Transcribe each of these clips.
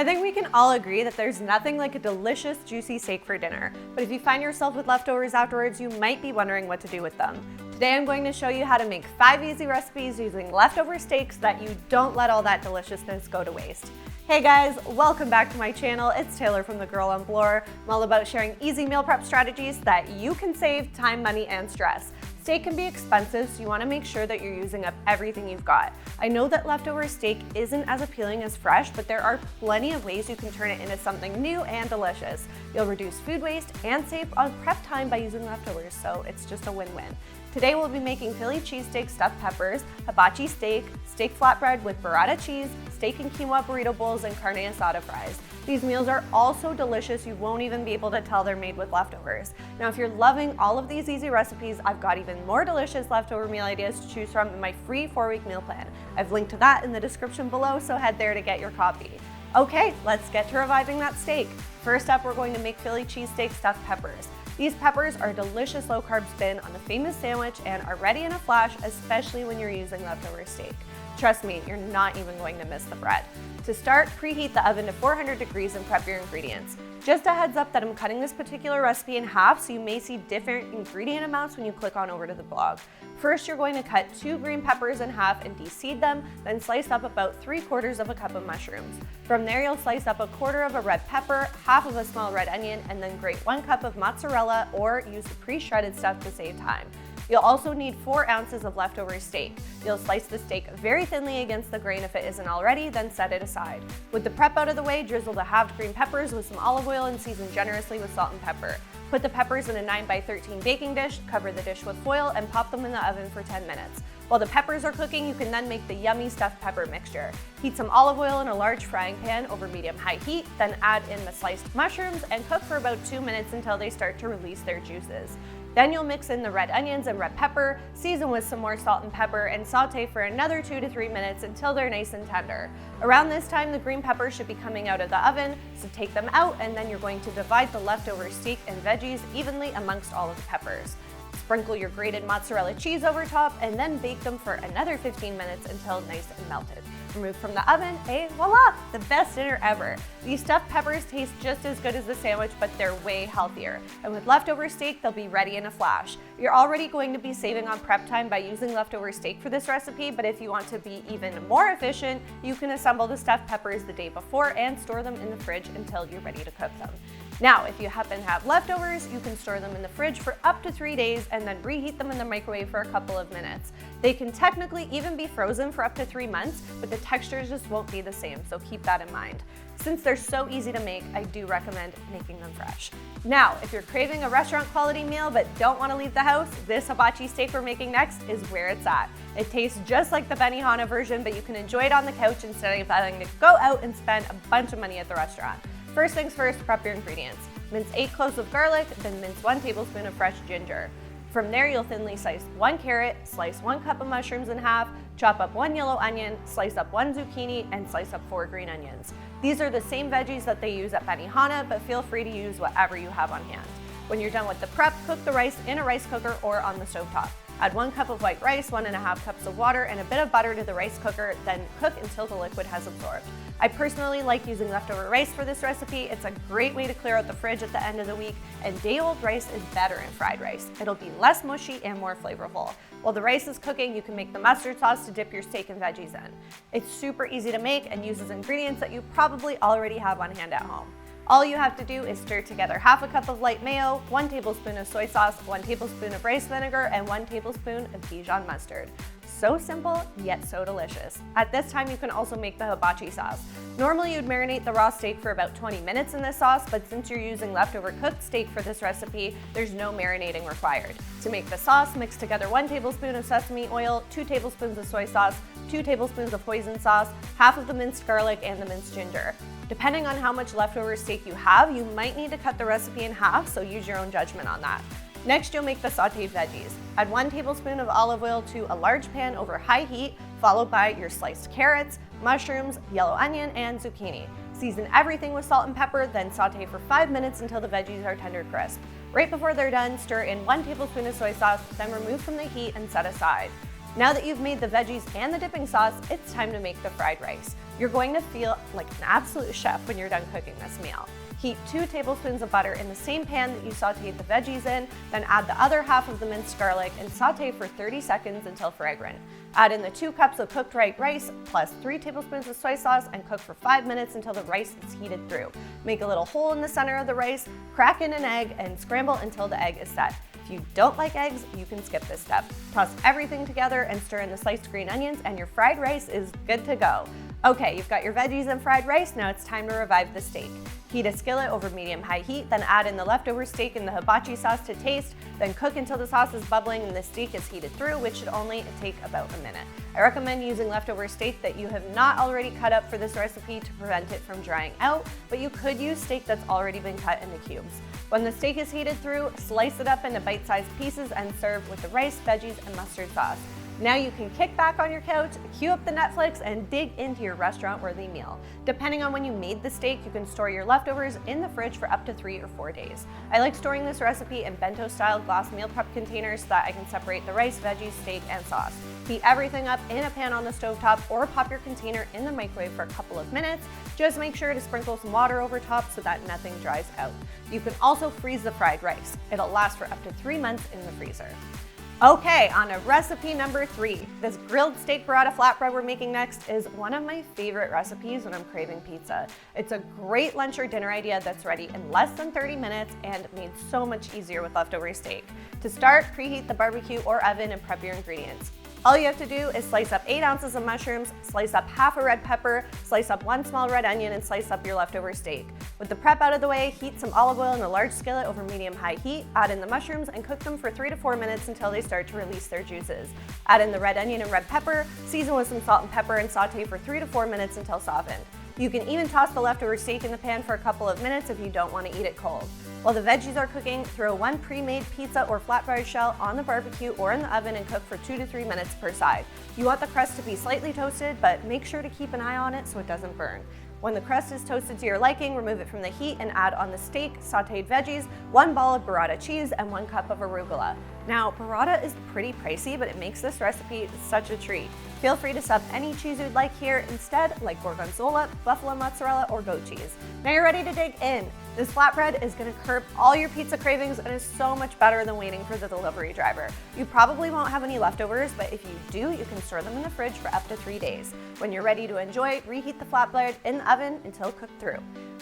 I think we can all agree that there's nothing like a delicious, juicy steak for dinner. But if you find yourself with leftovers afterwards, you might be wondering what to do with them. Today I'm going to show you how to make 5 easy recipes using leftover steaks so that you don't let all that deliciousness go to waste. Hey guys, welcome back to my channel. It's Taylor from The Girl on Bloor. I'm all about sharing easy meal prep strategies that you can save time, money, and stress. Steak can be expensive, so you want to make sure that you're using up everything you've got. I know that leftover steak isn't as appealing as fresh, but there are plenty of ways you can turn it into something new and delicious. You'll reduce food waste and save on prep time by using leftovers, so it's just a win-win. Today we'll be making Philly cheesesteak stuffed peppers, hibachi steak, steak flatbread with burrata cheese, steak and quinoa burrito bowls, and carne asada fries. These meals are all so delicious you won't even be able to tell they're made with leftovers. Now if you're loving all of these easy recipes, I've got even more delicious leftover meal ideas to choose from in my free 4-week meal plan. I've linked to that in the description below, so head there to get your copy. Okay, let's get to reviving that steak. First up, we're going to make Philly cheesesteak stuffed peppers. These peppers are a delicious low-carb spin on the famous sandwich and are ready in a flash, especially when you're using leftover steak. Trust me, you're not even going to miss the bread. To start, preheat the oven to 400 degrees and prep your ingredients. Just a heads up that I'm cutting this particular recipe in half, so you may see different ingredient amounts when you click on over to the blog. First, you're going to cut 2 green peppers in half and deseed them, then slice up about 3/4 of a cup of mushrooms. From there, you'll slice up 1/4 of a red pepper, half of a small red onion, and then grate 1 cup of mozzarella or use the pre-shredded stuff to save time. You'll also need 4 ounces of leftover steak. You'll slice the steak very thinly against the grain if it isn't already, then set it aside. With the prep out of the way, drizzle the halved green peppers with some olive oil and season generously with salt and pepper. Put the peppers in a 9x13 baking dish, cover the dish with foil, and pop them in the oven for 10 minutes. While the peppers are cooking, you can then make the yummy stuffed pepper mixture. Heat some olive oil in a large frying pan over medium-high heat, then add in the sliced mushrooms and cook for about 2 minutes until they start to release their juices. Then you'll mix in the red onions and red pepper, season with some more salt and pepper, and saute for another 2 to 3 minutes until they're nice and tender. Around this time, the green peppers should be coming out of the oven, so take them out, and then you're going to divide the leftover steak and veggies evenly amongst all of the peppers. Sprinkle your grated mozzarella cheese over top, and then bake them for another 15 minutes until nice and melted. Remove from the oven, and voila, the best dinner ever. These stuffed peppers taste just as good as the sandwich, but they're way healthier. And with leftover steak, they'll be ready in a flash. You're already going to be saving on prep time by using leftover steak for this recipe, but if you want to be even more efficient, you can assemble the stuffed peppers the day before and store them in the fridge until you're ready to cook them. Now, if you happen to have leftovers, you can store them in the fridge for up to 3 days and then reheat them in the microwave for a couple of minutes. They can technically even be frozen for up to 3 months, but the textures just won't be the same, so keep that in mind. Since they're so easy to make, I do recommend making them fresh. Now, if you're craving a restaurant quality meal but don't want to leave the house, this hibachi steak we're making next is where it's at. It tastes just like the Benihana version, but you can enjoy it on the couch instead of having to go out and spend a bunch of money at the restaurant. First things first, prep your ingredients. Mince 8 cloves of garlic, then mince 1 tablespoon of fresh ginger. From there, you'll thinly slice 1 carrot, slice 1 cup of mushrooms in half, chop up 1 yellow onion, slice up 1 zucchini, and slice up 4 green onions. These are the same veggies that they use at Benihana, but feel free to use whatever you have on hand. When you're done with the prep, cook the rice in a rice cooker or on the stovetop. Add 1 cup of white rice, 1.5 cups of water, and a bit of butter to the rice cooker, then cook until the liquid has absorbed. I personally like using leftover rice for this recipe. It's a great way to clear out the fridge at the end of the week, and day-old rice is better in fried rice. It'll be less mushy and more flavorful. While the rice is cooking, you can make the mustard sauce to dip your steak and veggies in. It's super easy to make and uses ingredients that you probably already have on hand at home. All you have to do is stir together half a cup of light mayo, 1 tablespoon of soy sauce, 1 tablespoon of rice vinegar, and 1 tablespoon of Dijon mustard. So simple, yet so delicious. At this time, you can also make the hibachi sauce. Normally, you'd marinate the raw steak for about 20 minutes in this sauce, but since you're using leftover cooked steak for this recipe, there's no marinating required. To make the sauce, mix together 1 tablespoon of sesame oil, 2 tablespoons of soy sauce, 2 tablespoons of hoisin sauce, half of the minced garlic, and the minced ginger. Depending on how much leftover steak you have, you might need to cut the recipe in half, so use your own judgment on that. Next, you'll make the sauteed veggies. Add 1 tablespoon of olive oil to a large pan over high heat, followed by your sliced carrots, mushrooms, yellow onion, and zucchini. Season everything with salt and pepper, then saute for 5 minutes until the veggies are tender crisp. Right before they're done, stir in 1 tablespoon of soy sauce, then remove from the heat and set aside. Now that you've made the veggies and the dipping sauce, it's time to make the fried rice. You're going to feel like an absolute chef when you're done cooking this meal. Heat 2 tablespoons of butter in the same pan that you sauteed the veggies in, then add the other half of the minced garlic and saute for 30 seconds until fragrant. Add in the 2 cups of cooked white rice plus 3 tablespoons of soy sauce and cook for 5 minutes until the rice is heated through. Make a little hole in the center of the rice, crack in an egg, and scramble until the egg is set. If you don't like eggs, you can skip this step. Toss everything together and stir in the sliced green onions and your fried rice is good to go. Okay, you've got your veggies and fried rice, now it's time to revive the steak. Heat a skillet over medium-high heat, then add in the leftover steak and the hibachi sauce to taste, then cook until the sauce is bubbling and the steak is heated through, which should only take about a minute. I recommend using leftover steak that you have not already cut up for this recipe to prevent it from drying out, but you could use steak that's already been cut into cubes. When the steak is heated through, slice it up into bite-sized pieces and serve with the rice, veggies, and mustard sauce. Now you can kick back on your couch, cue up the Netflix, and dig into your restaurant-worthy meal. Depending on when you made the steak, you can store your leftovers in the fridge for up to 3 or 4 days. I like storing this recipe in bento-style glass meal prep containers so that I can separate the rice, veggies, steak, and sauce. Heat everything up in a pan on the stovetop or pop your container in the microwave for a couple of minutes. Just make sure to sprinkle some water over top so that nothing dries out. You can also freeze the fried rice. It'll last for up to 3 months in the freezer. Okay, on to recipe number 3. This grilled steak burrata flatbread we're making next is one of my favorite recipes when I'm craving pizza. It's a great lunch or dinner idea that's ready in less than 30 minutes and made so much easier with leftover steak. To start, preheat the barbecue or oven and prep your ingredients. All you have to do is slice up 8 ounces of mushrooms, slice up half a red pepper, slice up 1 small red onion, and slice up your leftover steak. With the prep out of the way, heat some olive oil in a large skillet over medium-high heat, add in the mushrooms, and cook them for 3 to 4 minutes until they start to release their juices. Add in the red onion and red pepper, season with some salt and pepper, and saute for 3 to 4 minutes until softened. You can even toss the leftover steak in the pan for a couple of minutes if you don't want to eat it cold. While the veggies are cooking, throw 1 pre-made pizza or flatbread shell on the barbecue or in the oven and cook for 2 to 3 minutes per side. You want the crust to be slightly toasted, but make sure to keep an eye on it so it doesn't burn. When the crust is toasted to your liking, remove it from the heat and add on the steak, sauteed veggies, 1 ball of burrata cheese, and 1 cup of arugula. Now, burrata is pretty pricey, but it makes this recipe such a treat. Feel free to sub any cheese you'd like here instead, like gorgonzola, buffalo mozzarella, or goat cheese. Now you're ready to dig in. This flatbread is going to curb all your pizza cravings and is so much better than waiting for the delivery driver. You probably won't have any leftovers, but if you do, you can store them in the fridge for up to 3 days. When you're ready to enjoy, reheat the flatbread in the oven until cooked through.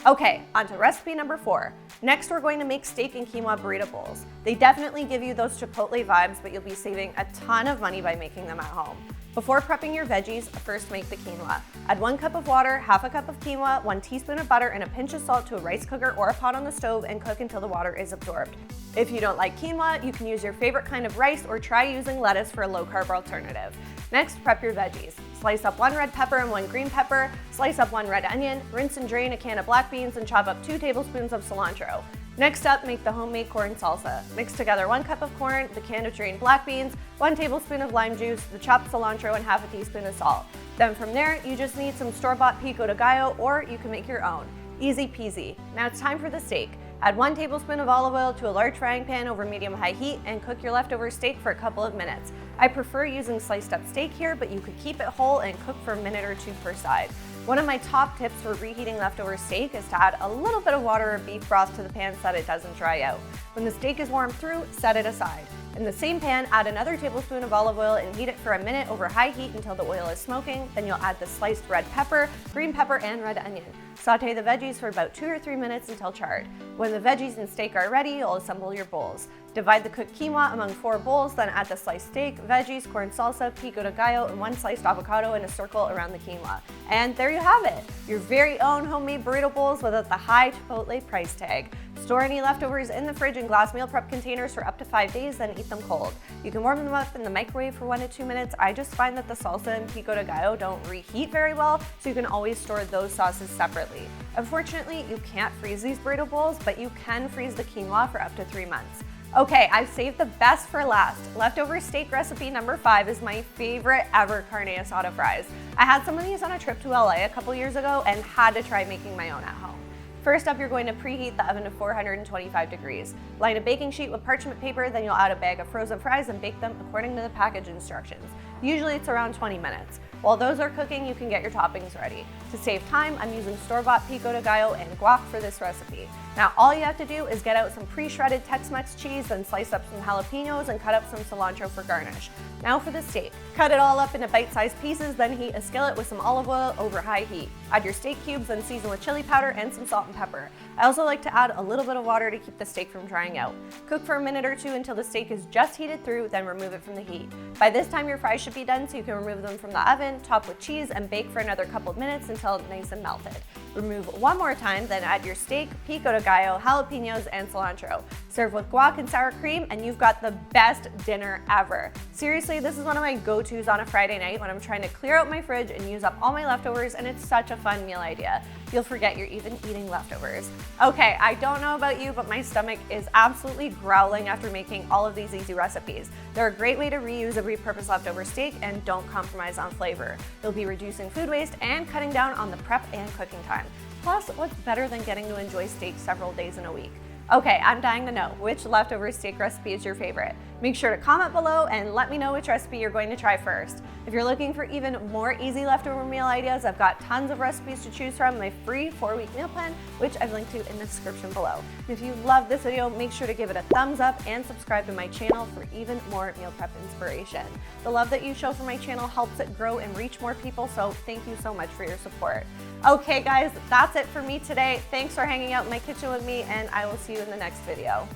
Okay, on to recipe number 4. Next, we're going to make steak and quinoa burrito bowls. They definitely give you those Chipotle vibes, but you'll be saving a ton of money by making them at home. Before prepping your veggies, first make the quinoa. Add 1 cup of water, half a cup of quinoa, 1 teaspoon of butter, and a pinch of salt to a rice cooker or a pot on the stove and cook until the water is absorbed. If you don't like quinoa, you can use your favorite kind of rice or try using lettuce for a low-carb alternative. Next, prep your veggies. Slice up 1 red pepper and 1 green pepper, slice up 1 red onion, rinse and drain a can of black beans, and chop up 2 tablespoons of cilantro. Next up, make the homemade corn salsa. Mix together 1 cup of corn, the can of drained black beans, 1 tablespoon of lime juice, the chopped cilantro, and half a teaspoon of salt. Then from there, you just need some store-bought pico de gallo, or you can make your own. Easy peasy. Now it's time for the steak. Add 1 tablespoon of olive oil to a large frying pan over medium-high heat and cook your leftover steak for a couple of minutes. I prefer using sliced up steak here, but you could keep it whole and cook for a minute or 2 per side. One of my top tips for reheating leftover steak is to add a little bit of water or beef broth to the pan so that it doesn't dry out. When the steak is warmed through, set it aside. In the same pan, add another tablespoon of olive oil and heat it for a minute over high heat until the oil is smoking. Then you'll add the sliced red pepper, green pepper, and red onion. Saute the veggies for about 2 or 3 minutes until charred. When the veggies and steak are ready, you'll assemble your bowls. Divide the cooked quinoa among 4 bowls, then add the sliced steak, veggies, corn salsa, pico de gallo, and 1 sliced avocado in a circle around the quinoa. And there you have it, your very own homemade burrito bowls without the high Chipotle price tag. Store any leftovers in the fridge in glass meal prep containers for up to 5 days, then eat them cold. You can warm them up in the microwave for 1 to 2 minutes. I just find that the salsa and pico de gallo don't reheat very well, so you can always store those sauces separately. Unfortunately, you can't freeze these burrito bowls, but you can freeze the quinoa for up to 3 months. Okay, I've saved the best for last. Leftover steak recipe number 5 is my favorite ever carne asada fries. I had some of these on a trip to LA a couple years ago and had to try making my own at home. First up, you're going to preheat the oven to 425 degrees. Line a baking sheet with parchment paper, then you'll add a bag of frozen fries and bake them according to the package instructions. Usually it's around 20 minutes. While those are cooking, you can get your toppings ready. To save time, I'm using store-bought pico de gallo and guac for this recipe. Now all you have to do is get out some pre-shredded Tex-Mex cheese, then slice up some jalapenos and cut up some cilantro for garnish. Now for the steak. Cut it all up into bite-sized pieces, then heat a skillet with some olive oil over high heat. Add your steak cubes, then season with chili powder and some salt and pepper. I also like to add a little bit of water to keep the steak from drying out. Cook for a minute or two until the steak is just heated through, then remove it from the heat. By this time your fries should be done, so you can remove them from the oven, top with cheese, and bake for another couple of minutes until nice and melted. Remove one more time, then add your steak, pico de gallo, jalapenos, and cilantro. Serve with guac and sour cream, and you've got the best dinner ever. Seriously, this is one of my go-tos on a Friday night when I'm trying to clear out my fridge and use up all my leftovers, and it's such a fun meal idea. You'll forget you're even eating leftovers. Okay, I don't know about you, but my stomach is absolutely growling after making all of these easy recipes. They're a great way to reuse a repurposed leftover steak and don't compromise on flavor. You'll be reducing food waste and cutting down on the prep and cooking time. Plus, what's better than getting to enjoy steak several days in a week? Okay, I'm dying to know which leftover steak recipe is your favorite. Make sure to comment below and let me know which recipe you're going to try first. If you're looking for even more easy leftover meal ideas, I've got tons of recipes to choose from in my free 4-week meal plan, which I've linked to in the description below. If you love this video, make sure to give it a thumbs up and subscribe to my channel for even more meal prep inspiration. The love that you show for my channel helps it grow and reach more people, so thank you so much for your support. Okay guys, that's it for me today. Thanks for hanging out in my kitchen with me, and I will see you in the next video.